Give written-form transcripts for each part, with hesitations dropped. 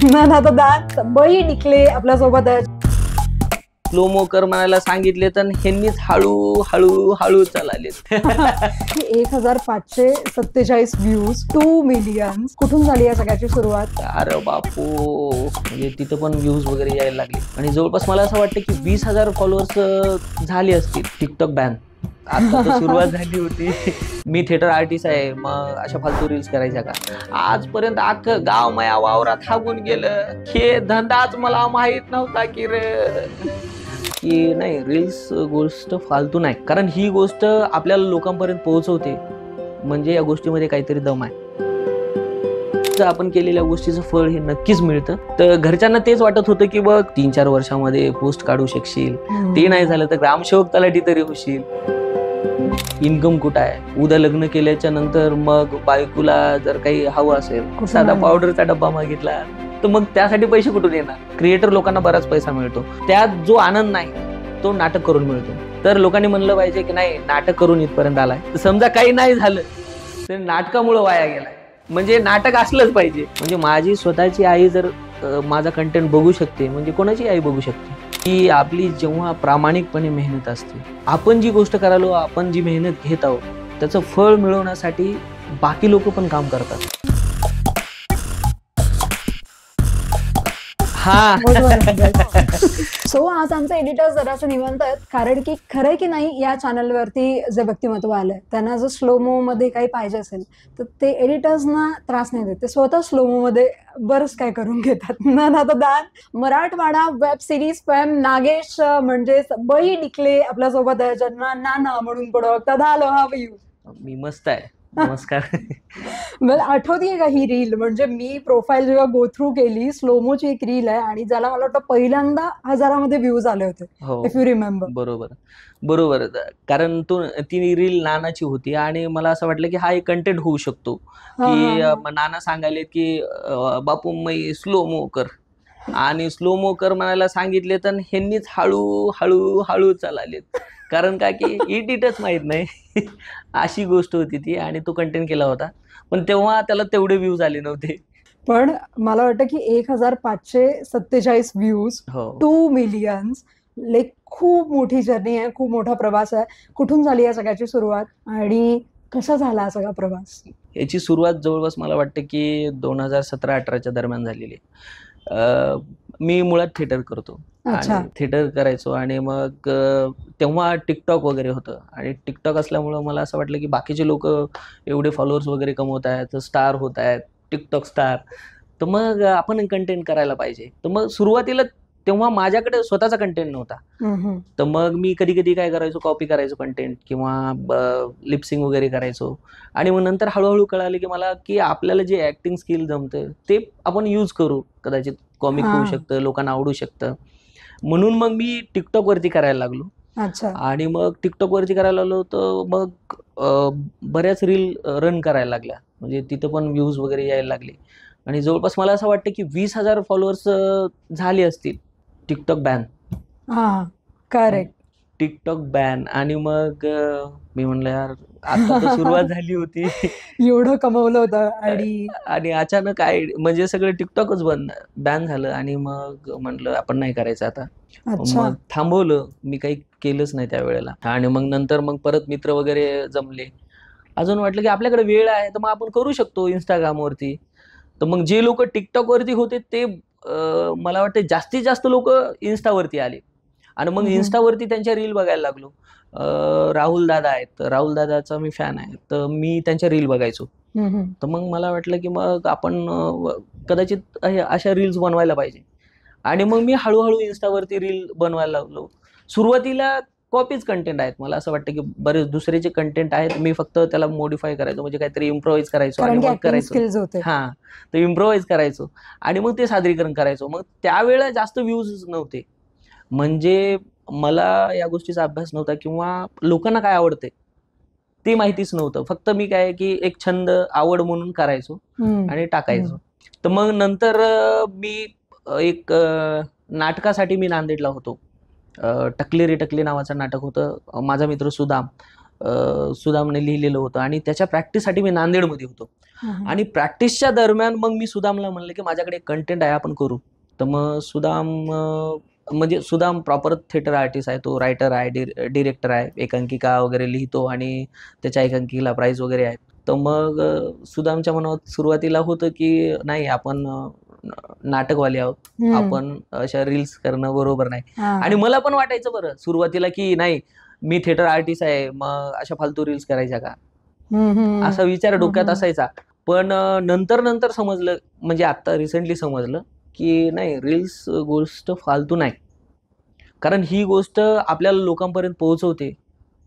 दात बळी टिकले आपल्या सोबत आहे. स्लो मो कर म्हणायला सांगितले तर ह्यांनीच हळू हळू हळू चालले. 1547 व्ह्यूज, 2 मिलियन. कुठून झाली या सगळ्याची सुरुवात? अरे बापू, म्हणजे तिथं पण व्ह्यूज वगैरे यायला लागले आणि जवळपास मला असं वाटतं की 20,000 फॉलोअर्स झाले असतील. टिकटॉक बॅन आता तर सुरुवात झाली होती. मी थिएटर आर्टिस्ट आहे, मग अशा फालतू रील्स करायच्या का? आजपर्यंत अख्खं गाव माया वावरात हागून गेलं. हे धंदाच मला माहित नव्हता की रे, की नाही रील्स गोष्ट फालतू नाही, कारण ही गोष्ट आपल्याला लोकांपर्यंत पोहोचवते, म्हणजे या गोष्टीमध्ये काहीतरी दम आहे. आपण केलेल्या गोष्टीचं फळ हे नक्कीच मिळतं. तर घरच्यांना तेच वाटत होतं की बघ 3-4 वर्षामध्ये पोस्ट काढू शकशील, ते नाही झालं तर ग्रामसेवक तलाठी तरी होशील. इन्कम कुठं आहे? उद्या लग्न केल्याच्या नंतर मग बायकोला जर काही हवं असेल, साधा पावडरचा डब्बा मागितला तर मग त्यासाठी पैसे कुठून येणार? क्रिएटर लोकांना बराच पैसा मिळतो, त्यात जो आनंद नाही तो नाटक करून मिळतो. तर लोकांनी म्हणलं पाहिजे की नाही, नाटक करून इथपर्यंत आलाय, समजा काही नाही झालं तर नाटकामुळे वाया गेलाय, म्हणजे नाटक असलंच पाहिजे. म्हणजे माझी स्वतःची आई जर माझा कंटेंट बघू शकते, म्हणजे कोणाची आई बघू शकते की आपली जेव्हा प्रामाणिकपणे मेहनत असते, आपण जी गोष्ट करालो, आपण जी मेहनत घेत आहोत, त्याचं फळ मिळवण्यासाठी बाकी लोक पण काम करतात. हा सो आज आमचे एडिटर्स जरासं निवांत आहेत, कारण की खरंय की नाही या चॅनलवरती जे व्यक्तिमत्व आलंय त्यांना जर स्लोमो मध्ये काही पाहिजे असेल तर ते एडिटर्सना त्रास नाही देत, ते स्वतः स्लोमो मध्ये बरंच काय करून घेतात. दान Marathwada web series fame Nagesh म्हणजे बळी टिकले आपल्या सोबत आहे, ज्यांना नाना म्हणून पण ओळखतात. Hello, how are you? मी मस्त आहे, नमस्कार. मला आठवतीये का ही रील? म्हणजे मी प्रोफाईल जेव्हा गो थ्रू केली, स्लोमोची एक रील आहे आणि ज्याला मला वाटतं पहिल्यांदा 1000मध्ये व्ह्यूज आले होते, इफ यू रिमेंबर. बरोबर बरोबर. कारण ती रील नानाची होती आणि मला असं वाटलं की हा एक कंटेंट होऊ शकतो की नाना सांगायले की बापू मै स्लो मो कर, आणि स्लो मो कर म्हणायला सांगितले तर ह्यांनीच हळू हळू हळू चाललेत. कारण काय की एडिटच माहित नाही अशी गोष्ट होती ती, आणि तो कंटेंट केला होता, पण तेव्हा त्याला तेवढे व्ह्यूज आले नव्हते. पण मला वाटतं की 1547 व्ह्यूज, 2 मिलियन्स, लाईक खूप मोठी जर्नी आहे, खूप मोठा प्रवास आहे. कुठून झाली या सगळ्याची सुरुवात आणि कसा झाला हा सगळा प्रवास? याची सुरुवात जवळपास मला वाटतं की 2017-18च्या दरम्यान झालेली. मी मुळात थिएटर करतो आणि थिएटर करायचो, आणि मग तेव्हा टिकटॉक वगैरे होतं, आणि टिकटॉक असल्यामुळं मला असं वाटलं की बाकीचे लोक एवढे फॉलोअर्स वगैरे कमवत आहेत, स्टार होत आहेत, टिकटॉक स्टार, तर मग आपण कंटेंट करायला पाहिजे. तर मग सुरुवातीला तेव्हा माझ्याकडे स्वतःचा कंटेंट नव्हता, तर मग मी कधी कधी काय करायचो, कॉपी करायचो कंटेंट किंवा लिपसिंग वगैरे करायचो. आणि मग नंतर हळूहळू कळाले की मला की आपल्याला जे ऍक्टिंग स्किल जमतं ते आपण यूज करू, कदाचित कॉमिक होऊ शकतं, लोकांना आवडू शकतं. म्हणून मग मी टिकटॉक वरती करायला लागलो. आणि मग टिकटॉक वरती करायला लागलो तर मग बऱ्याच रील रन करायला लागल्या, म्हणजे तिथं पण व्ह्यूज वगैरे यायला लागले, आणि जवळपास मला असं वाटतं की 20,000 फॉलोअर्स झाले असतील. TikTok ban, correct, TikTok ban. आणि मग मी म्हणलं यार आता तर सुरुवात झाली होती, एवढं कमवलं होतं आणि अचानक म्हणजे सगळं टिकटॉकच बॅन झालं, आणि मग म्हटलं आपण नाही करायचं आता. मग थांबवलं, मी काही केलंच नाही त्यावेळेला. आणि मग नंतर मग परत मित्र वगैरे जमले, अजून वाटलं की आपल्याकडे वेळ आहे तर मग आपण करू शकतो इंस्टाग्रामवरती. तर मग जे लोक टिकटॉक वरती होते ते मला वाटतं जास्तीत जास्त लोक इन्स्टावरती आले, आणि मग इन्स्टावरती त्यांच्या रील बघायला लागलो. राहुल दादा आहेत, राहुल दादाचा मी फॅन आहे, तर मी त्यांच्या रील बघायचो. तर मग मला वाटलं की मग आपण कदाचित अशा रील्स बनवायला पाहिजे, आणि मग मी हळूहळू इन्स्टावरती रील बनवायला लागलो. सुरुवातीला कॉपीज कंटेंट आहेत, मला असं वाटतं की बरेच दुसरेचे कंटेंट आहेत, मी फक्त त्याला मॉडिफाय करायचो, म्हणजे काहीतरी इम्प्रोवाइज करायचो आणि मग करायचो. तर इम्प्रोवाइज करायचो आणि मग ते सादरीकरण करायचो. मग त्यावेळेला जास्त व्ह्यूज नव्हते, म्हणजे मला या गोष्टीचा अभ्यास नव्हता किंवा लोकांना काय आवडते ते माहितीच नव्हतं. फक्त मी काय की एक छंद, आवड म्हणून करायचो आणि टाकायचो. तर मग नंतर मी एक नाटकासाठी मी नांदेडला होतो. टकले रे टकले नावाचं नाटक होतं. माझा मित्र सुदाम सुदामने लिहिलेलं होतं आणि त्याच्या प्रॅक्टिससाठी मी नांदेडमध्ये होतो. आणि प्रॅक्टिसच्या दरम्यान मग मी सुदामला म्हणलं की माझ्याकडे कंटेंट आहे, आपण करू. तर मग सुदाम म्हणजे सुदाम प्रॉपर थिएटर आर्टिस्ट आहे, तो रायटर आहे, डिरेक्टर आहे, एकांकिका वगैरे लिहितो आणि त्याच्या एकांकिकेला प्राईज वगैरे आहे. तर मग सुदामच्या मनात सुरुवातीला होतं की नाही, आपण नाटकवाले आहोत, आपण अशा रील्स करणं बरोबर नाही. आणि मला पण वाटायचं बरं सुरुवातीला की नाही, मी थिएटर आर्टिस्ट आहे, मग अशा फालतू रील्स करायच्या का, असा विचार डोक्यात असायचा. पण नंतर समजलं, म्हणजे आता रिसेंटली समजलं की नाही, रील्स गोष्ट फालतू नाही, कारण ही गोष्ट आपल्याला लोकांपर्यंत पोहोचवते,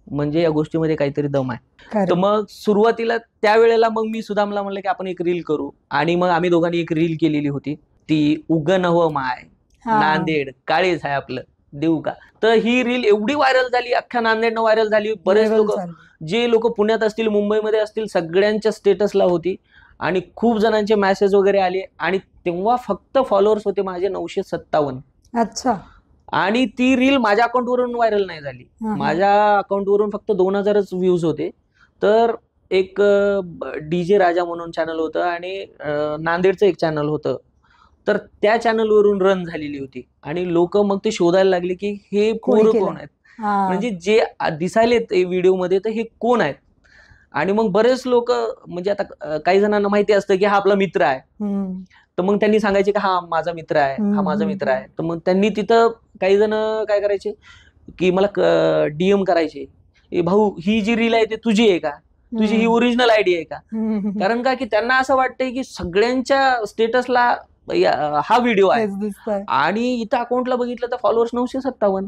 म्हणजे या गोष्टीमध्ये काहीतरी दम आहे. तर मग सुरुवातीला त्यावेळेला मग मी सुदामला म्हणलं की आपण एक रील करू. आणि मग आम्ही दोघांनी एक रील केलेली होती, ती उगन हवं माय, नांदेड काळेच आहे आपलं, देऊ का. तर ही रील एवढी व्हायरल झाली, अख्ख्या नांदेडनं व्हायरल झाली. बरेच लोक, जे लोक पुण्यात असतील, मुंबईमध्ये असतील, सगळ्यांच्या स्टेटसला होती आणि खूप जणांचे मेसेज वगैरे आले. आणि तेव्हा फक्त फॉलोअर्स होते माझे 957. अच्छा. आणि ती रील माझ्या अकाउंटवरून व्हायरल नाही झाली, माझ्या अकाउंटवरून फक्त 2000च व्ह्यूज होते. तर एक DJ राजा म्हणून चॅनल होतं आणि नांदेडचं एक चॅनल होतं, तर त्या चॅनलवरून रन झालेली होती. आणि लोक मग ते शोधायला लागले की हे पोरं कोण आहेत, म्हणजे जे दिसायले व्हिडिओ तर हे कोण आहेत. आणि मग बरेच लोक, म्हणजे आता काही जणांना माहिती असतं की हा आपला मित्र आहे, तर मग त्यांनी सांगायचे की हा माझा मित्र आहे, हा माझा मित्र आहे. तर मग त्यांनी तिथं काही जण काय करायचे की मला DM करायचे, भाऊ ही जी रील आहे ती तुझी आहे का, तुझी ही ओरिजिनल आयडी आहे का. कारण का की त्यांना असं वाटतंय की सगळ्यांच्या स्टेटसला हा व्हिडिओ आहे आणि इथं अकाउंटला बघितलं तर फॉलोअर्स 957.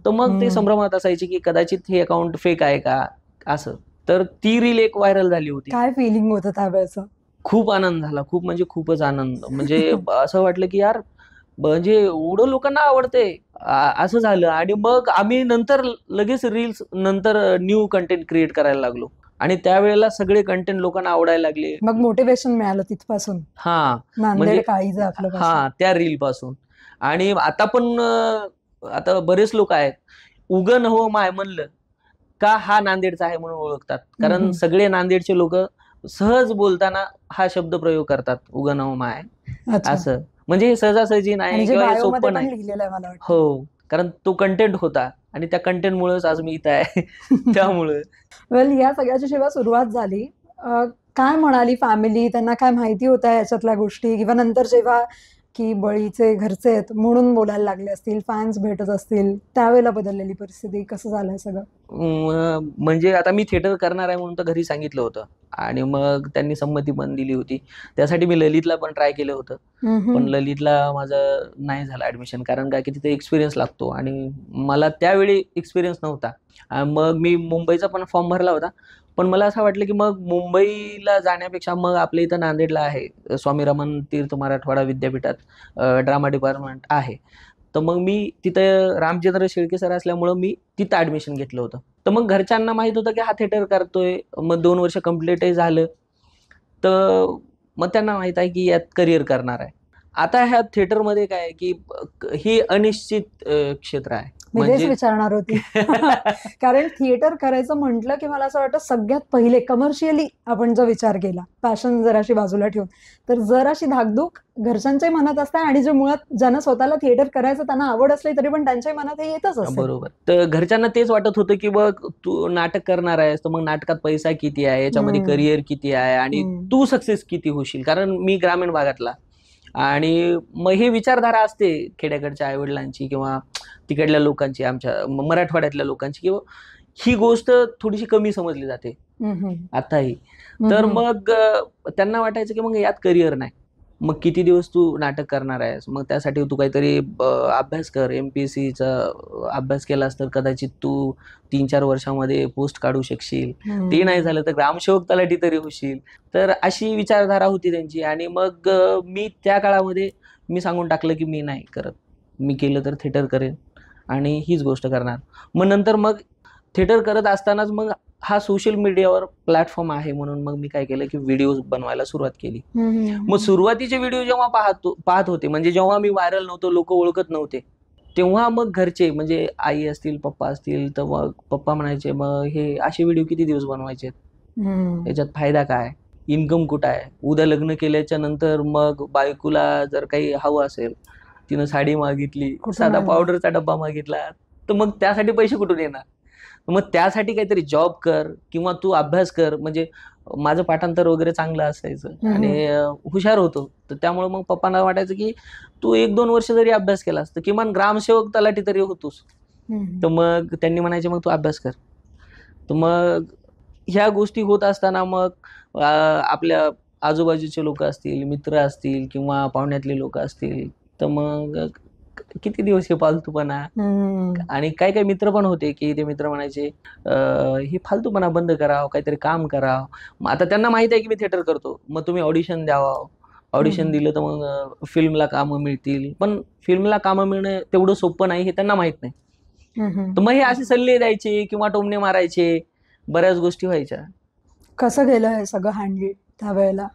तर मग ते संभ्रमात असायचे की कदाचित हे अकाउंट फेक आहे का असं. तर ती रील एक व्हायरल झाली होती. काय फिलिंग होतं त्यावेळेचं? खूप आनंद झाला, खूप म्हणजे खूपच आनंद. म्हणजे असं वाटलं की यार, म्हणजे एवढं लोकांना आवडते असं झालं. आणि मग आम्ही नंतर लगेच रील्स, नंतर न्यू कंटेंट क्रिएट करायला लागलो आणि त्यावेळेला सगळे कंटेंट लोकांना आवडायला लागले. मग मोटिवेशन मिळालं तिथपासून? म्हणजे त्या रील पासून. आणि आता पण आता बरेच लोक आहेत, उगन हो माय म्हणलं का हा नांदेडचा आहे म्हणून ओळखतात, कारण सगळे नांदेडचे लोक सहज बोलताना हा शब्द प्रयोग करतात, उगन हो माय असं. म्हणजे हे सहजासहजी नाही किंवा हे सोपं नाही. हो, कारण तो कंटेंट होता आणि त्या कंटेंट मुळेच आज मी इथं आहे. त्यामुळे वेल, या सगळ्याची जेव्हा सुरुवात झाली, काय म्हणाली फॅमिली? त्यांना काय माहिती होत्या याच्यातल्या गोष्टी? किंवा नंतर जेव्हा की बळीचे घरचे आहेत म्हणून बोलायला लागले असतील, फॅन्स भेटत असतील, त्यावेळेला बदललेली परिस्थिती, कसं झालंय सगळं? म्हणजे आता मी थिएटर करणार आहे म्हणून तर घरी सांगितलं होतं आणि मग त्यांनी संमती पण दिली होती. त्यासाठी मी ललितला पण ट्राय केलं होतं, पण ललितला माझं नाही झालं ऍडमिशन, कारण काय की तिथे एक्सपिरियन्स लागतो आणि मला त्यावेळी एक्सपिरियन्स नव्हता. मग मी मुंबईचा पण फॉर्म भरला होता, पण मला असं वाटलं की मग मुंबईला जाण्यापेक्षा मग आपल्या इथं नांदेडला आहे स्वामी रमण तीर्थ मराठवाडा विद्यापीठात ड्रामा डिपार्टमेंट आहे. तर मग मी तिथं रामचंद्र शेळके सर असल्यामुळं मी तिथं ऍडमिशन घेतलं होतं. तर मग घरच्यांना माहित होतं की हा थिएटर करतोय, मग 2 वर्ष कम्प्लीटही झालं, तर मग त्यांना माहित आहे की यात करिअर करणार आहे. आता ह्या थिएटरमध्ये काय आहे की ही अनिश्चित क्षेत्र आहे. मी तेच विचारणार होती. कारण थिएटर करायचं म्हटलं की मला असं वाटतं सगळ्यात पहिले कमर्शियली आपण जो विचार केला, पॅशन जराशी बाजूला ठेवून, तर जराशी धाकधूक घरच्यांच्याही मनात असते आणि जे मुळात ज्यांना स्वतःला थिएटर करायचं त्यांना आवड असली तरी पण त्यांच्याही मनात हे येतच असतं. बरोबर. तर घरच्यांना तेच वाटत होतं की बघ, तू नाटक करणार आहेस तर मग नाटकात पैसा किती आहे, याच्यामध्ये करिअर किती आहे आणि तू सक्सेस किती होशील, कारण मी ग्रामीण भागातला. आणि मग ही विचारधारा असते खेड्याकडच्या आईवडिलांची किंवा तिकडल्या लोकांची, आमच्या मराठवाड्यातल्या लोकांची, किंवा ही गोष्ट थोडीशी कमी समजली जाते आताही. तर मग त्यांना वाटायचं की मग यात करिअर नाही, मग किती दिवस तू नाटक करणार आहेस, मग त्यासाठी तू काहीतरी अभ्यास कर, MPSCचा अभ्यास केलास तर कदाचित तू 3-4 वर्षामध्ये पोस्ट काढू शकशील, ते नाही झालं तर ग्रामसेवक तलाठी तरी होशील. तर अशी विचारधारा होती त्यांची. आणि मग मी त्या काळामध्ये मी सांगून टाकलं की मी नाही करत, मी केलं तर थिएटर करेन आणि हीच गोष्ट करणार. मग नंतर मग थिएटर करत असतानाच मग हा सोशल मीडियावर प्लॅटफॉर्म आहे म्हणून मग मी काय केलं की व्हिडिओ बनवायला सुरुवात केली. मग सुरुवातीचे व्हिडिओ जेव्हा पाहत होते, म्हणजे जेव्हा मी व्हायरल नव्हतो, लोक ओळखत नव्हते, तेव्हा मग घरचे म्हणजे आई असतील, पप्पा असतील, तर मग पप्पा म्हणायचे, मग हे असे व्हिडिओ किती दिवस बनवायचे, याच्यात फायदा काय, इन्कम कुठं आहे, उद्या लग्न केल्याच्या नंतर मग बायकोला जर काही हवं असेल, तिनं साडी मागितली, कुठून साधा आणणार? पावडरचा डब्बा मागितला, तर मग त्यासाठी पैसे कुठून येणार. मग त्यासाठी काहीतरी जॉब कर किंवा तू अभ्यास कर. म्हणजे माझं पाठांतर वगैरे चांगलं असायचं आणि हुशार होतो, तर त्यामुळे मग पप्पांना वाटायचं की तू 1-2 वर्ष जरी अभ्यास केलास तर किमान ग्रामसेवक तलाठी तरी होतोस. तर मग त्यांनी म्हणायचे मग तू अभ्यास कर. तर मग ह्या गोष्टी होत असताना मग आपल्या आजूबाजूचे लोक असतील, मित्र असतील किंवा पाहुण्यातले लोक असतील, तर मग किती दिवस हे फालतूपणा. आणि काही काही मित्र पण होते की ते मित्र म्हणायचे हे फालतूपणा बंद करावं, काहीतरी काम करावं. मग आता त्यांना माहित आहे की मी थिएटर करतो, मग तुम्ही ऑडिशन द्यावं. ऑडिशन दिलं तर मग फिल्मला कामं मिळतील, पण फिल्मला कामं मिळणं तेवढं सोपं नाही हे त्यांना माहित नाही. तर मग हे असे सल्ले द्यायचे किंवा टोमणे मारायचे, बऱ्याच गोष्टी व्हायच्या. कसं गेलं हे सगळं हँडल त्यावेळेला?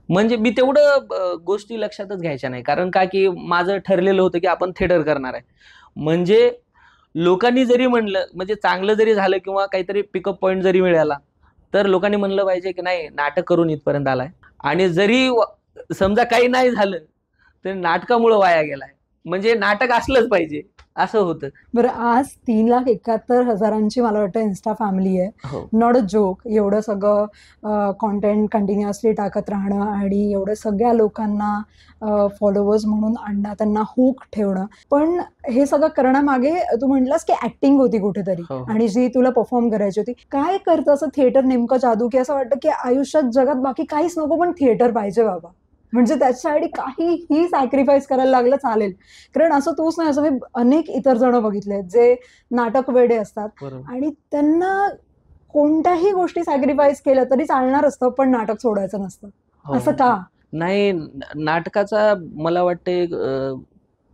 म्हणजे मी तेवढं गोष्टी लक्षातच घ्यायच्या नाही, कारण का की माझं ठरलेलं होतं की आपण थिएटर करणार आहे. म्हणजे लोकांनी जरी म्हणलं, म्हणजे चांगलं जरी झालं किंवा काहीतरी पिकअप पॉईंट जरी मिळाला, तर लोकांनी म्हणलं पाहिजे की नाही नाटक करून इथपर्यंत आलाय. आणि जरी समजा काही नाही झालं तर नाटकामुळे वाया गेलाय, म्हणजे नाटक असलंच पाहिजे असं होतं. बरं, आज 3,71,000ची मला वाटतं इन्स्टा फॅमिली आहे. हो. Not a joke. एवढं सगळं कॉन्टेंट कंटिन्युअसली टाकत राहणं आणि एवढ्या सगळ्या लोकांना फॉलोअर्स म्हणून आणणं, त्यांना हुक ठेवणं. पण हे सगळं करण्यामागे तू म्हटलंस की ऍक्टिंग होती कुठेतरी हो, हो. आणि जी तुला परफॉर्म करायची होती. काय करतं असं थिएटर नेमकं जादू, की असं वाटतं की आयुष्यात जगात बाकी काहीच नको पण थिएटर पाहिजे बाबा, म्हणजे त्याच्यासाठी काहीही सॅक्रिफाईस करायला लागलं चालेल. कारण असं तूच नाही, असं मी अनेक इतर जण बघितले जे नाटक वेडे असतात बरोबर. आणि त्यांना कोणत्याही गोष्टी सॅक्रिफाईस केल्या तरी चालणार असतं पण नाटक सोडायचं नसतं. हो. असं का? नाही, नाटकाचा मला वाटते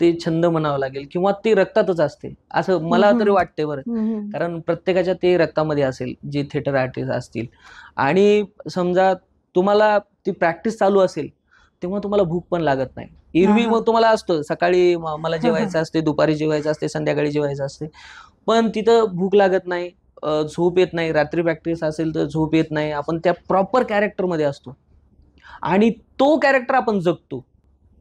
ते छंद म्हणावं लागेल किंवा ते रक्तातच असते असं मला तरी वाटते बरं. कारण प्रत्येकाच्या ते रक्तामध्ये असेल जे थिएटर आर्टिस्ट असतील. आणि समजा तुम्हाला ती प्रॅक्टिस चालू असेल तेव्हा तुम्हाला भूक पण लागत नाही. एरवी मग तुम्हाला असतं सकाळी मला जेवायचं असते, दुपारी जेवायचं असते, संध्याकाळी जेवायचं असते, पण तिथं भूक लागत नाही, झोप येत नाही. रात्री प्रॅक्टिस असेल तर झोप येत नाही. आपण त्या प्रॉपर कॅरेक्टरमध्ये असतो आणि तो कॅरेक्टर आपण जगतो.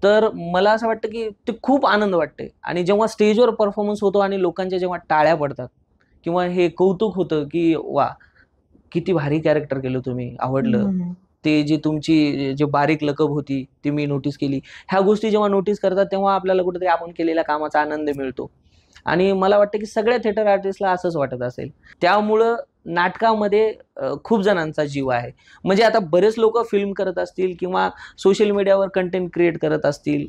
तर मला असं वाटतं की ते खूप आनंद वाटते. आणि जेव्हा स्टेजवर परफॉर्मन्स होतो आणि लोकांच्या जेव्हा टाळ्या पडतात किंवा हे कौतुक होतं की वा, किती भारी कॅरेक्टर केलं तुम्ही, आवडलं. ते जी तुमची जी बारीक लकब होती ती मी नोटीस केली. ह्या गोष्टी जेव्हा नोटीस करतात तेव्हा आपल्याला कुठेतरी आपण केलेल्या कामाचा आनंद मिळतो. आणि मला वाटतं की सगळ्या थिएटर आर्टिस्टला असंच वाटत असेल. त्यामुळं नाटकामध्ये खूप जणांचा जीव आहे. म्हणजे आता बरेच लोक फिल्म करत असतील किंवा सोशल मीडियावर कंटेंट क्रिएट करत असतील,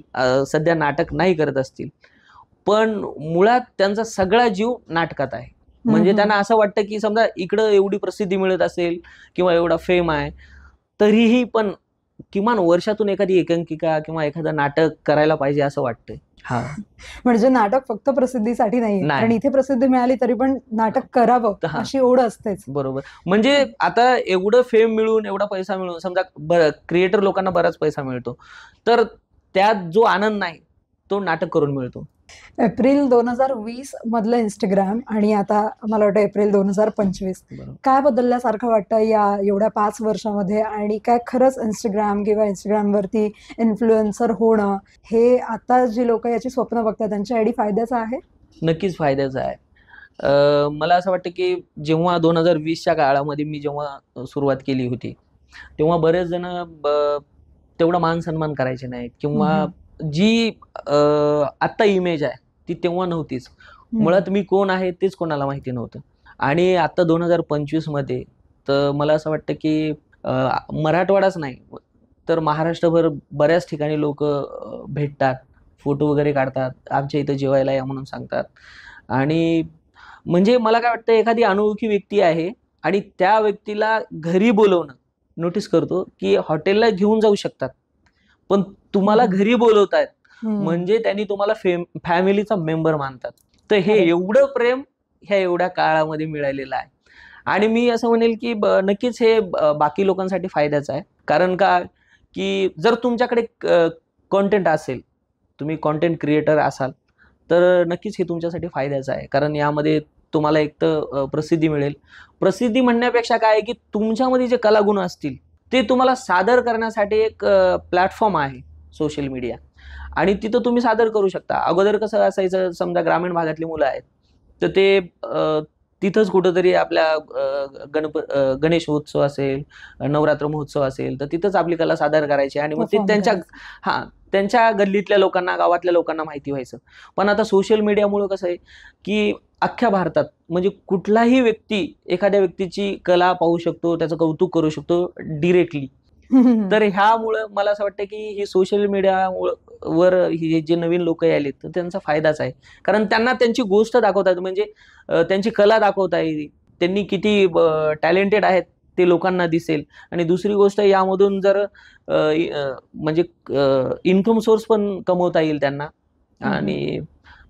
सध्या नाटक नाही करत असतील, पण मुळात त्यांचा सगळा जीव नाटकात आहे. म्हणजे त्यांना असं वाटतं की समजा इकडं एवढी प्रसिद्धी मिळत असेल किंवा एवढा फेम आहे, तरीही पण किमान वर्षातून एखादी एकांकिका किंवा एखादं नाटक करायला पाहिजे असं वाटतंय. हा. म्हणजे नाटक फक्त प्रसिद्धीसाठी नाहीये, नाही. कारण इथे प्रसिद्धी मिळाली तरी पण नाटक करावं हा. अशी ओढ असतेच. बरोबर. म्हणजे आता एवढं फेम मिळून, एवढा पैसा मिळून, समजा क्रिएटर लोकांना बराच पैसा मिळतो, तर त्यात जो आनंद नाही तो नाटक करून मिळतो. एप्रिल 2020 मधलं इंस्टाग्राम आणि आता मला वाटतं एप्रिल 2025, बरोबर. काय बदलल्यासारखं वाटतं या एवढ्या 5 वर्षामध्ये? आणि काय खरंच इंस्टाग्राम किंवा इंस्टाग्रामवरती इन्फ्लुएन्सर होणं हे आता जी लोक याची स्वप्न बघतात त्यांच्यासाठी फायद्याचं आहे? नक्कीच फायद्याचं आहे. मला असं वाटतं की जेव्हा 2020च्या काळामध्ये मी जेव्हा सुरुवात केली होती, तेव्हा बरेच जण तेवढा मान सन्मान करायचे नाहीत किंवा जी आत्ता इमेज आहे ती तेव्हा नव्हतीच. मुळात मी कोण आहे तेच कोणाला माहिती नव्हतं. आणि आता 2025 मध्ये तर मला असं वाटतं की मराठवाडाच नाही तर महाराष्ट्रभर बऱ्याच ठिकाणी लोक भेटतात, फोटो वगैरे काढतात, आमच्या इथं जेवायला या म्हणून सांगतात. आणि म्हणजे मला काय वाटतं एखादी अनोळखी व्यक्ती आहे आणि त्या व्यक्तीला घरी बोलवणं, नोटीस करतो की हॉटेलला घेऊन जाऊ शकतात, पण तुम्हाला घरी बोलवतायत म्हणजे त्यांनी तुम्हाला फॅमिलीचा मेंबर मानतात. तर हे एवढं प्रेम ह्या एवढ्या काळामध्ये मिळालेलं आहे. आणि मी असं म्हणेल की नक्कीच हे बाकी लोकांसाठी फायद्याचं आहे. कारण का की जर तुमच्याकडे कंटेंट असेल, तुम्ही कंटेंट क्रिएटर असाल, तर नक्कीच हे तुमच्यासाठी फायद्याचं आहे. कारण यामध्ये तुम्हाला एक तर प्रसिद्धी मिळेल. प्रसिद्धी म्हणण्यापेक्षा काय आहे, की तुमच्यामध्ये जे कलागुण असतील ते तुम्हाला सादर करण्यासाठी एक प्लॅटफॉर्म आहे सोशल मीडिया, आणि तिथं तुम्ही सादर करू शकता. अगोदर कसं असायचं, समजा ग्रामीण भागातली मुलं आहेत तर ते तिथंच कुठंतरी आपल्या गणेश उत्सव असेल, नवरात्र महोत्सव असेल, तर तिथंच आपली कला सादर करायची आणि मग ते Perform त्यांच्या करायचं. त्यांच्या गल्लीतल्या लोकांना, गावातल्या लोकांना माहिती व्हायचं. पण आता सोशल मीडियामुळे कसं आहे, की अख्ख्या भारतात म्हणजे कुठलाही व्यक्ती एखाद्या व्यक्तीची कला पाहू शकतो, त्याचं कौतुक करू शकतो डिरेक्टली. तर ह्यामुळं मला असं वाटतं, की ही सोशल मीडिया वर हे जे नवीन लोक आलेत तर त्यांचा फायदाच आहे. कारण त्यांना त्यांची गोष्ट दाखवता येते, म्हणजे त्यांची कला दाखवता येईल, त्यांनी किती टॅलेंटेड आहेत ते लोकांना दिसेल. आणि दुसरी गोष्ट, यामधून जर म्हणजे इन्कम सोर्स पण कमवता येईल त्यांना. आणि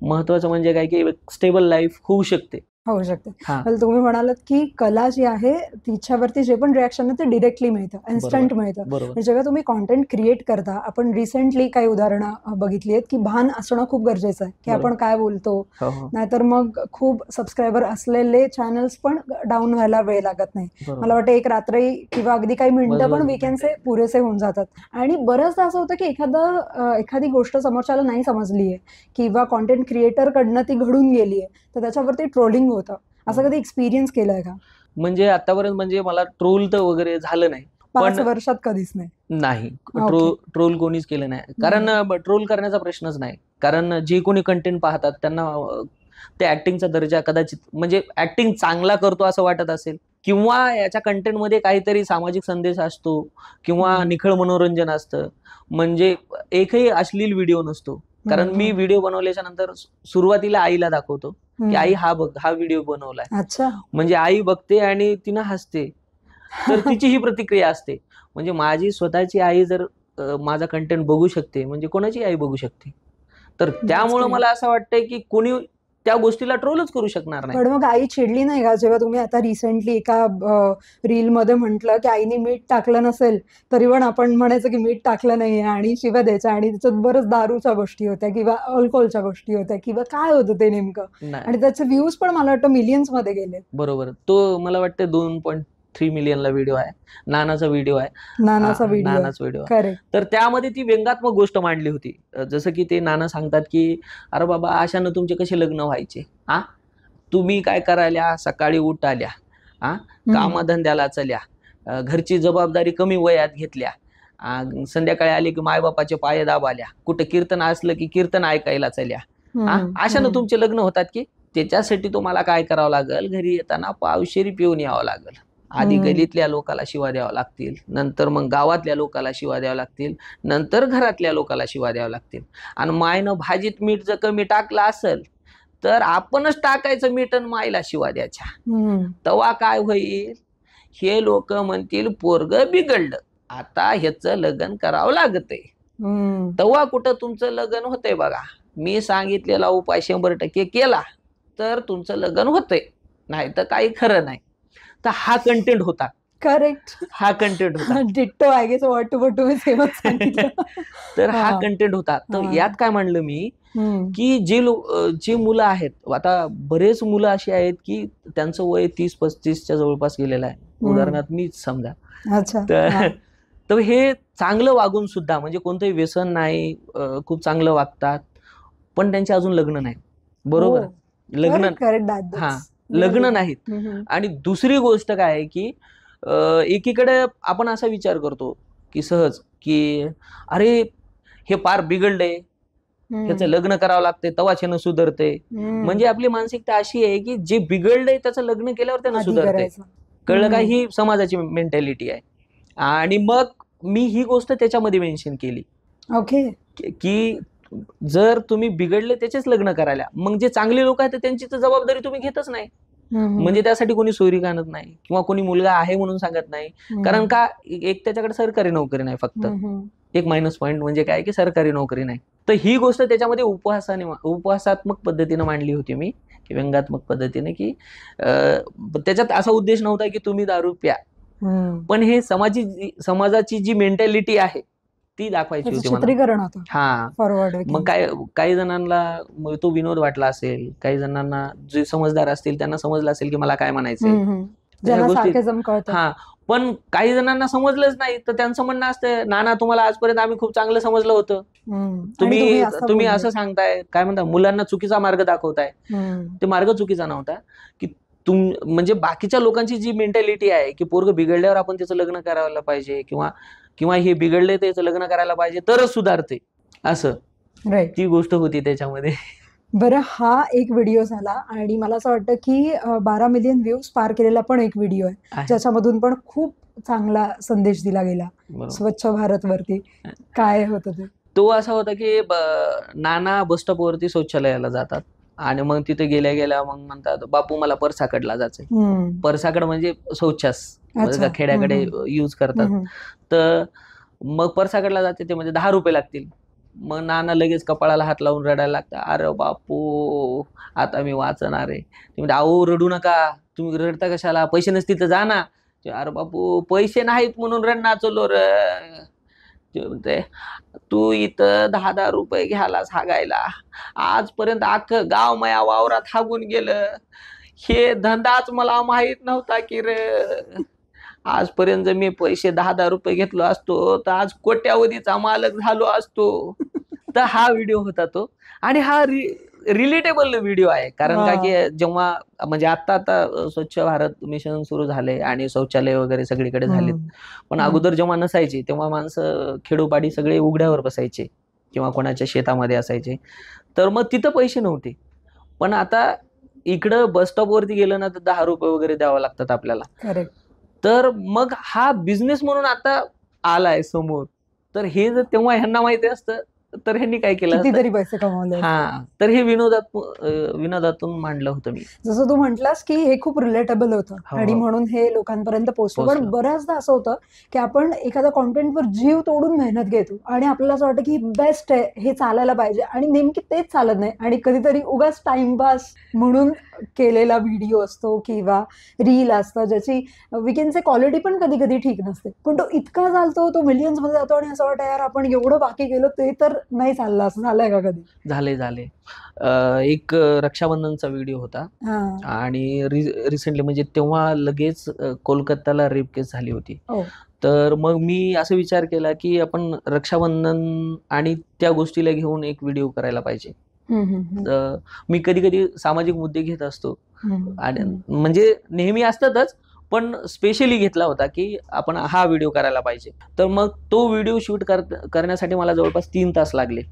महत्वाचं म्हणजे काय, की स्टेबल लाईफ होऊ शकते. होऊ शकते. हा, तुम्ही म्हणालात की कला जी आहे तिच्यावरती जे पण रिॲक्शन आहे ते डिरेक्टली मिळतं, इन्स्टंट मिळतं. बरोबर. आणि जेव्हा तुम्ही कॉन्टेंट क्रिएट करता, आपण रिसेंटली काही उदाहरणं बघितली आहेत की भान असणं खूप गरजेचं आहे की बरोबर. आपण काय बोलतो. हो, हो. नाहीतर मग खूप सबस्क्रायबर असलेले चॅनल्स पण डाऊन व्हायला वेळ लागत नाही. बरोबर. मला वाटतं एक रात्री किंवा अगदी काही मिनिटं पण बरोबर. वीकेंडचे पुरेसे होऊन जातात. आणि बरंचदा असं होतं की एखादी गोष्ट समोरच्याला नाही समजली आहे किंवा कॉन्टेंट क्रिएटरकडनं ती घडून गेली आहे, तर त्याच्यावरती ट्रोलिंग होतं. असं कधी एक्सपिरियन्स केलंय का? म्हणजे आतापर्यंत म्हणजे मला ट्रोल तर वगैरे झालं नाही. 5 वर्षात कधीच नाही. नाही, ओके. ट्रोल कोणीच केलं नाही. कारण ट्रोल करण्याचा प्रश्नच नाही. कारण जे कोणी कंटेंट पाहतात त्यांना ते ऍक्टिंगचा दर्जा कदाचित, म्हणजे ऍक्टिंग चांगला करतो असं वाटत असेल, किंवा याच्या कंटेंटमध्ये काहीतरी सामाजिक संदेश असतो, किंवा निखळ मनोरंजन असतं. म्हणजे एकही अश्लील व्हिडिओ नसतो. कारण मी व्हिडिओ बनवल्याच्या नंतर सुरुवातीला आईला दाखवतो की आई हा बघ, हा व्हिडिओ बनवलाय. अच्छा. म्हणजे आई बघते आणि तिनं हसते, तर तिची ही प्रतिक्रिया असते. म्हणजे माझी स्वतःची आई जर माझा कंटेंट बघू शकते, म्हणजे कोणाची आई बघू शकते. तर त्यामुळं मला असं वाटतंय की कोणी त्या गोष्टीला ट्रोलच करू शकणार नाही. पण मग आई चिडली नाही का जेव्हा तुम्ही आता रिसेंटली एका रील मध्ये म्हटलं की आईने मीठ टाकलं नसेल तरी पण आपण म्हणायचं की मीठ टाकलं नाहीये आणि शिव्या द्यायच्या, आणि त्याच्यात बरंच दारूच्या गोष्टी होत्या किंवा अल्कोहोलच्या गोष्टी होत्या किंवा काय होतं ते नेमकं, आणि त्याचे व्ह्यूज पण मला वाटतं मिलियन्स मध्ये गेले. बरोबर. तो मला वाटतं 2.3 मिलियनला व्हिडिओ आहे. नानाचा व्हिडिओ आहे. नानाचा व्हिडिओ. करेक्ट. तर त्यामध्ये ती व्यंगात्मक गोष्ट मांडली होती. जसं की ते नाना सांगतात की अरे बाबा, अशानं तुमचे कसे लग्न व्हायचे, तुम्ही काय करायला, सकाळी उठ आल्या, कामधंद्याला चल्या, घरची जबाबदारी कमी वयात घेतल्या, संध्याकाळी आले की मायबापाचे पाय दाबाल्या, कुठं कीर्तन असलं की कीर्तन ऐकायला चल्या, अशानं तुमचे लग्न होतात की. त्याच्यासाठी तुम्हाला काय करावं लागेल, घरी येताना पावशेरी पिऊन यावं लागेल. आधी गलीतल्या लोकाला शिवा द्यावं लागतील, नंतर मग गावातल्या लोकाला शिवा द्यावं लागतील, नंतर घरातल्या लोकाला शिवा द्यावं लागतील. आणि मायनं भाजीत मीठ जर कमी टाकलं असेल तर आपणच टाकायचं मीठ आणि मायला शिवा द्यायच्या. तेव्हा काय होईल, हे लोक म्हणतील पोरग बिघडलं, आता ह्याचं लग्न करावं लागतंय. तेव्हा कुठं तुमचं लग्न होतंय बघा. मी सांगितलेला उपाय 100% केला तर तुमचं लग्न होतंय, नाही तर काही खरं नाही. तर हा कंटेंट होता. करेक्ट. हा कंटेंट होता. डिट्टो आय गेस व्हॉट सांगितलं. तर हा कंटेंट होता. तर यात काय म्हणलं मी, की जे मुलं आहेत, आता बरेच मुलं अशी आहेत की त्यांचं वय 30-35च्या जवळपास गेलेलं आहे. उदाहरणार्थ मीच समजा. तर हे चांगलं वागून सुद्धा, म्हणजे कोणतंही व्यसन नाही, खूप चांगलं वागतात, पण त्यांचे अजून लग्न नाही. बरोबर. लग्न नाहीत. आणि दुसरी गोष्ट काय आहे की एकीकडे आपण असा विचार करतो की सहज की अरे हे पार बिघडलंय, ह्याचं लग्न करावं लागतंय तेव्हाच ह्यानं सुधारते. म्हणजे आपली मानसिकता अशी आहे की जे बिघडलंय त्याचं लग्न केल्यावर त्यानं सुधारते. कळलं का? ही समाजाची मेंटॅलिटी आहे. आणि मग मी ही गोष्ट त्याच्यामध्ये मेन्शन केली. ओके. की जर तुम्ही बिघडले त्याचेच लग्न करायला, मग जे चांगले लोक आहेत त्यांची तर जबाबदारी तुम्ही घेतच नाही. म्हणजे त्यासाठी कोणी सोयरी आणत नाही किंवा कोणी मुलगा आहे म्हणून सांगत नाही. कारण का, एक त्याच्याकडे सरकारी नोकरी नाही, फक्त एक मायनस पॉईंट म्हणजे काय की सरकारी नोकरी नाही. तर ही गोष्ट त्याच्यामध्ये उपहासात्मक पद्धतीने मांडली होती मी, की व्यंगात्मक पद्धतीने, की त्याच्यात असा उद्देश नव्हता की तुम्ही दारू प्या, पण हे समाजाची जी मेंटॅलिटी आहे ती दाखवायची त्याचं होती मला. चित्रीकरण होतं हा फॉरवर्ड. मग काही जणांना तो विनोद वाटला असेल, काही जणांना जे समजदार असतील त्यांना समजलं असेल की मला काय म्हणायचंय. तर ह्या ज्याला गोष्टी सार्केझम कळतं. हा पण काही जणांना समजलंच नाही, तर त्यांचं म्हणणं असतं, नाना तुम्हाला आजपर्यंत आम्ही खूप चांगलं समजलं होतं, आणि तुम्ही असं तुम्ही बोलले. असं सांगताय, काय म्हणता, मुलांना चुकीचा मार्ग दाखवताय. ते मार्ग चुकीचा नव्हता की म्हणजे बाकीच्या लोकांची जी मेंटॅलिटी आहे की पोरग बिघडल्यावर आपण त्याचं लग्न करायला पाहिजे, किंवा हे बिघडले त्याचं लग्न करायला पाहिजे तरच सुधारते, असं राईट. ती गोष्ट होती त्याच्यामध्ये. बरं, हा एक व्हिडिओ झाला आणि मला असं वाटतं की 12 मिलियन व्ह्यूज पार केलेला पण एक व्हिडिओ आहे, ज्याच्यामधून पण खूप चांगला संदेश दिला गेला स्वच्छ भारत वरती. काय होतं ते? तो असा होता की नाना बस स्टॉप वरती शौचालयाला जातात आणि मग तिथे गेल्या गेल्या मग म्हणतात, बापू मला परसाकडला जायचंय. परसाकड म्हणजे शौचास खेड्याकडे युज करतात. तर मग परसाकडला जाते ते म्हणजे 10 रुपये लागतील. मग नाना लगेच कपाळाला हात लावून रडायला लागतात, अरे बापू आता मी वाचणार आहे. ते म्हणजे अहो रडू नका, तुम्ही रडता कशाला, पैसे नसतील तर जा ना. अरे बापू पैसे नाहीत म्हणून रडना चलो र. ते म्हणते, तू इथं 10-10 रुपये घ्यायलाच हागायला, आजपर्यंत अख्खं गाव माया वावरात हागून गेलं, हे धंदाच मला माहित नव्हता की रे. आजपर्यंत जर मी पैसे 10-10 रुपये घेतलो असतो तर आज कोट्यावधीचा मालक झालो असतो. तर हा व्हिडिओ होता तो. आणि हा रिलेटेबल व्हिडिओ आहे, कारण का की जेव्हा म्हणजे आता स्वच्छ भारत मिशन सुरू झाले आणि शौचालय वगैरे सगळीकडे झालेत, पण अगोदर जेव्हा नसायचे तेव्हा माणसं खेडोपाडी सगळे उघड्यावर बसायचे किंवा कोणाच्या शेतामध्ये असायचे, तर मग तिथं पैसे नव्हते. पण आता इकडं बस स्टॉप वरती गेलं ना तर 10 रुपये वगैरे द्यावं लागतात आपल्याला. तर मग हा बिझनेस म्हणून आता आलाय समोर. तर हे जर तेव्हा ह्यांना माहिती असतं तर ह्यांनी काय केलं असतं, कितीतरी पैसे कमावले. हा तर हे विनोदातून मांडलं होतं मी. जसं तू म्हटलास की हे खूप रिलेटेबल होतं आणि म्हणून हे लोकांपर्यंत पोहोचलं. पण बऱ्याचदा असं होतं की आपण एखाद्या कॉन्टेंटवर जीव तोडून मेहनत घेतो आणि आपल्याला असं वाटतं की बेस्ट आहे, हे चालायला पाहिजे, आणि नेमकी तेच चालत नाही. आणि कधीतरी उगाच टाइमपास म्हणून केलेला व्हिडिओ असतो किंवा रील असतं, ज्याची वी कॅन से क्वालिटी पण कधी कधी ठीक नसते, पण तो इतका चालतो, तो मिलियन्स मध्ये जातो आणि असं वाटतं यार आपण एवढं बाकी केलं ते तर नाही चाललं. असं झालंय का कधी? झाले. एक रक्षाबंधनचा व्हिडिओ होता आणि रिसेंटली म्हणजे तेव्हा लगेच कोलकाताला रेप केस झाली होती. तर मग मी असं विचार केला की आपण रक्षाबंधन आणि त्या गोष्टीला घेऊन एक व्हिडिओ करायला पाहिजे. मी कधी कधी सामाजिक मुद्दे घेत असतो आणि म्हणजे नेहमी असतातच, पण स्पेशली घेतला होता की आपण हा व्हिडिओ करायला पाहिजे. तर मग तो व्हिडिओ शूट करण्यासाठी मला जवळपास 3 तास लागले.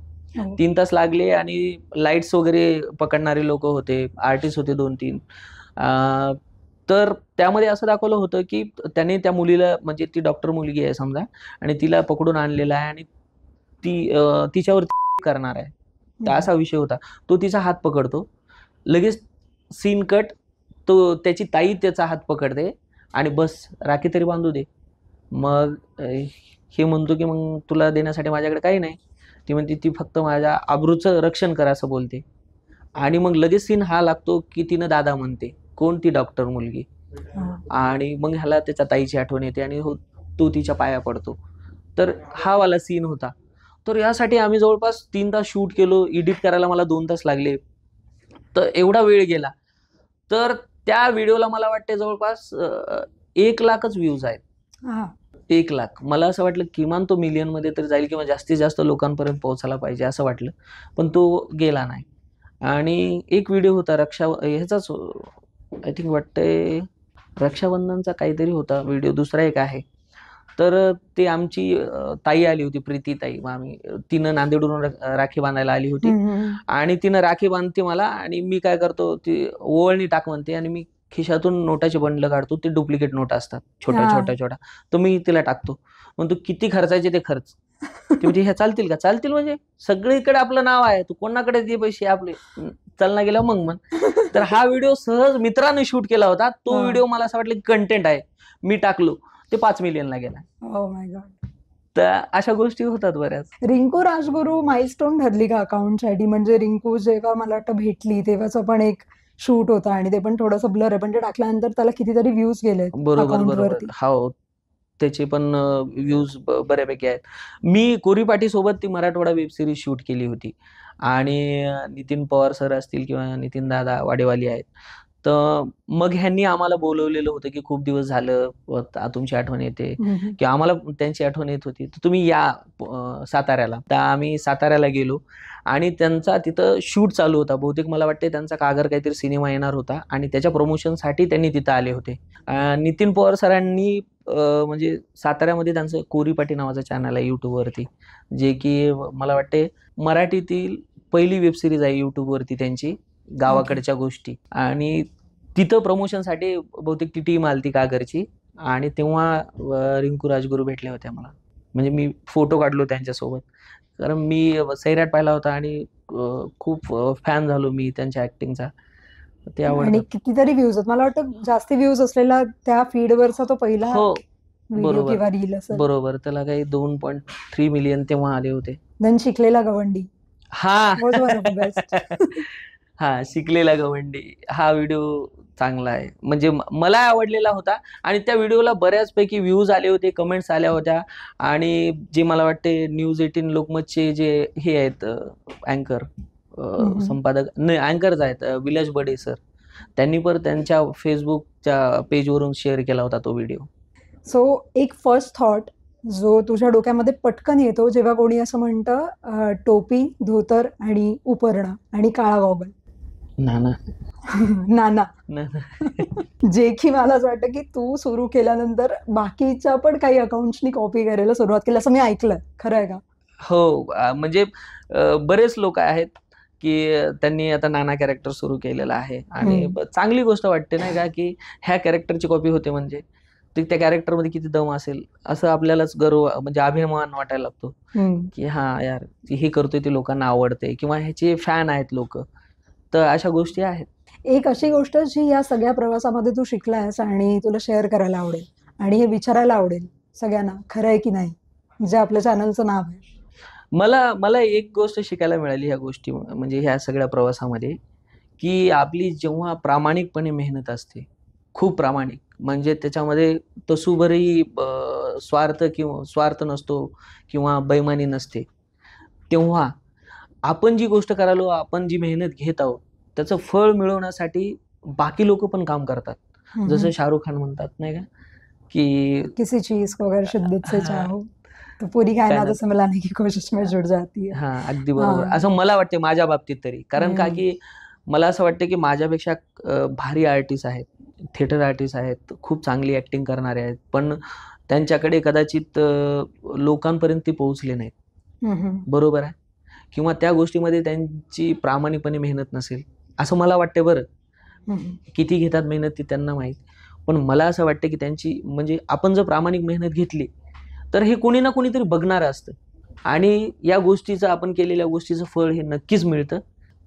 3 तास लागले आणि लाईट्स वगैरे पकडणारे लोक होते, आर्टिस्ट होते 2-3. तर त्यामध्ये असं दाखवलं होतं की त्याने त्या मुलीला, म्हणजे ती डॉक्टर मुलगी आहे समजा, आणि तिला पकडून आणलेला आहे आणि ती तिच्यावर करणार आहे. तर असा विषय होता. तो तिचा हात पकडतो, लगेच सीन कट, तो त्याची ताई त्याचा हात पकडते आणि बस राखी तरी बांधू दे. मग हे म्हणतो की मग तुला देण्यासाठी माझ्याकडे काही नाही. ती म्हणते ती फक्त माझ्या आबरूचं रक्षण करा असं बोलते. आणि मग लगेच सीन हा लागतो की तिनं दादा म्हणते, कोण? ती डॉक्टर मुलगी. आणि मग ह्याला त्याच्या ताईची आठवण येते आणि तो तिच्या पाया पडतो. तर हा वाला सीन होता. तर यासाठी आम्ही जवळपास 3 तास शूट केलो, एडिट करायला मला 2 तास लागले, तर एवढा वेळ गेला. तर त्या व्हिडिओला मला वाटते जवळपास 1 लाखच व्ह्यूज आहेत. 1 लाख. मला असं वाटलं किमान तो मिलियन मध्ये तरी जाईल किंवा जास्तीत जास्त लोकांपर्यंत पोहोचायला पाहिजे असं वाटलं, पण तो गेला नाही. आणि एक व्हिडिओ होता ह्याचाच, आय थिंक वाटतंय रक्षाबंधनचा काहीतरी होता व्हिडिओ, दुसरा एक आहे. तर ते आमची ताई आली होती, प्रीती ताई. तिनं नांदेडवरून राखी बांधायला आली होती आणि तिनं राखी बांधते मला, आणि मी काय करतो, ती ओवळणी टाक म्हणते आणि मी खिशातून नोटाचे बंडल काढतो. ते डुप्लिकेट नोट असतात, छोट्या. तर मी तिला टाकतो. म्हणतो किती खर्चायचे ते खर्च. ते म्हणजे ह्या चालतील का? चालतील म्हणजे सगळीकडे आपलं नाव आहे, तू कोणाकडे दे पैसे आपले, चालना गेला मग. तर हा व्हिडिओ सहज मित्राने शूट केला होता. तो व्हिडिओ मला असं वाटलं की कंटेंट आहे, मी टाकलो, ते 5 मिलियनला गेला. Oh my God. तर अशा गोष्टी होतात बऱ्याच. रिंकू राजगुरू माइलस्टोन ठरली का अकाउंटसाठी? म्हणजे रिंकू जेव्हा मला वाटतं भेटली तेव्हाच पण एक शूट होता आणि ते पण थोडंसं ब्लर आहे, पण ते टाकल्यानंतर त्याला कितीतरी व्ह्यूज गेले बरोबर. हो, त्याचे पण व्ह्यूज बऱ्यापैकी आहेत. मी कोरी पाटी सोबत ती मराठवाडा वेब सिरीज शूट केली होती आणि नितीन पवार सर असतील किंवा नितीन दादा वाडेवाली आहेत. तर मग ह्यांनी आम्हाला बोलवलेलं होतं की खूप दिवस झालं तुमची आठवण येते किंवा आम्हाला त्यांची आठवण येत होती, तर तुम्ही या साताऱ्याला. तर आम्ही साताऱ्याला गेलो आणि त्यांचा तिथं शूट चालू होता. बहुतेक मला वाटते त्यांचा कागर काहीतरी सिनेमा येणार होता आणि त्याच्या प्रमोशनसाठी त्यांनी तिथं आले होते. नितीन पवार सरांनी म्हणजे साताऱ्यामध्ये त्यांचं कोरी पाटी नावाचं चॅनल आहे यूट्यूबवरती, जे की मला वाटते मराठीतील पहिली वेब सिरीज आहे यूट्यूबवरती त्यांची, गावाकडच्या गोष्टी. आणि तिथं प्रमोशनसाठी बहुतेक ती टीम आली ती कागरची आणि तेव्हा रिंकू राजगुरू भेटल्या होत्या मला. म्हणजे मी फोटो काढलो त्यांच्यासोबत, कारण मी सैराट पाहिला होता आणि खूप फॅन झालो मी त्यांच्या ऍक्टिंगचा. ते आणि आवडतं. कितीतरी व्ह्यूज आहेत. मला वाटतं जास्ती व्ह्यूज असलेला त्या फीडवरचा तो पहिला हो व्हिडिओ बरोबर किंवा रील असेल. बरोबर, त्याला काही 2.3 मिलियन तेव्हा आले होते. देन शिकलेला गवंडी हा was one of the best. हा शिकलेला गवंडी हा व्हिडिओ चांगला आहे, म्हणजे मला आवडलेला होता आणि त्या व्हिडिओला बऱ्याचपैकी व्ह्यूज आले होते, कमेंट्स आल्या होत्या. आणि जे मला वाटते न्यूज 18 लोकमतचे जे हे आहेत अँकर संपादक नाही अँकर्स आहेत विलास बडे सर, त्यांनी पण त्यांच्या फेसबुकच्या पेजवरून शेअर केला होता तो व्हिडिओ. सो एक फर्स्ट थॉट जो तुझ्या डोक्यामध्ये पटकन येतो जेव्हा कोणी असं म्हणतं टोपी, धोतर आणि उपरणं आणि काळा गॉगल, नाना नाना, नाना. जे की मला असं वाटतं की तू सुरू केल्यानंतर बाकीच्या पण काही अकाउंट्सनी कॉपी करायला सुरुवात केली असं मी ऐकलं. खरं आहे का? हो म्हणजे बरेच लोक आहेत की त्यांनी आता नाना कॅरेक्टर सुरू केलेला आहे आणि चांगली गोष्ट वाटते नाही का, की ह्या कॅरेक्टरची कॉपी होते म्हणजे त्या कॅरेक्टरमध्ये किती दम असेल असं आपल्यालाच गर्व म्हणजे अभिमान वाटायला लागतो की हा यार हे करतोय ते लोकांना आवडते किंवा ह्याचे फॅन आहेत लोक. तर अशा गोष्टी आहेत. एक अशी गोष्ट जी या सगळ्या प्रवासामध्ये तू शिकलायस आणि तुला शेअर करायला आवडेल आणि हे विचारायला आवडेल सगळ्यांना, खरं आहे की नाही, जे आपल्या चॅनलचं नाव आहे. मला एक गोष्ट शिकायला मिळाली ह्या गोष्टी म्हणजे ह्या सगळ्या प्रवासामध्ये, की आपली जेव्हा प्रामाणिकपणे मेहनत असते, खूप प्रामाणिक, म्हणजे त्याच्यामध्ये तसूभरही स्वार्थ नसतो किंवा बेईमानी नसते, तेव्हा आपण जी गोष्ट करायलो, आपण जी मेहनत घेत आहोत त्याचं फळ मिळवण्यासाठी बाकी लोक पण काम करतात. जसं शाहरुख खान म्हणतात नाही का, की किसी चीज को अगर शिद्दत से चाहो तो पूरी कायनात असं मला नाही की कोशिश में जुट जाती है. हा अगदी बरोबर, असं मला वाटते माझ्या बाबतीत तरी. कारण का की मला असं वाटतं की माझ्यापेक्षा भारी आर्टिस्ट आहेत, थिएटर आर्टिस्ट आहेत, खूप चांगली ऍक्टिंग करणारे आहेत, पण त्यांच्याकडे कदाचित लोकांपर्यंत ते पोहोचले नाहीत. बरोबर आहे, किंवा त्या गोष्टीमध्ये त्यांची प्रामाणिकपणे मेहनत नसेल असं मला वाटते. बरं किती घेतात मेहनत ती त्यांना माहीत, पण मला असं वाटतं की त्यांची म्हणजे आपण जर प्रामाणिक मेहनत घेतली तर हे कोणी ना कोणीतरी बघणारं असतं आणि या गोष्टीचं आपण केलेल्या गोष्टीचं फळ हे नक्कीच मिळतं.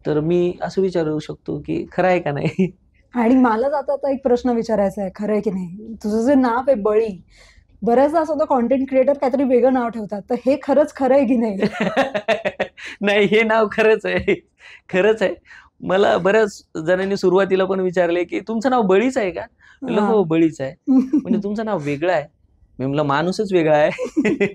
तर मी असं विचारू शकतो की खरं आहे का नाही. आणि मला आता एक प्रश्न विचारायचा आहे, खरं आहे की नाही, तुझं जे नाव आहे बळी, बऱ्याचदा असं होतं कॉन्टेंट क्रिएटर काहीतरी वेगळं नाव ठेवतात, तर हे खरंच खरं आहे की नाही? नाही, हे नाव खरंच आहे, खरंच आहे. मला बऱ्याच जणांनी सुरुवातीला पण विचारले की तुमचं नाव बळीच आहे का? म्हणलं हो बळीच आहे. म्हणजे तुमचं नाव वेगळं आहे. मी म्हणलं माणूसच वेगळा आहे.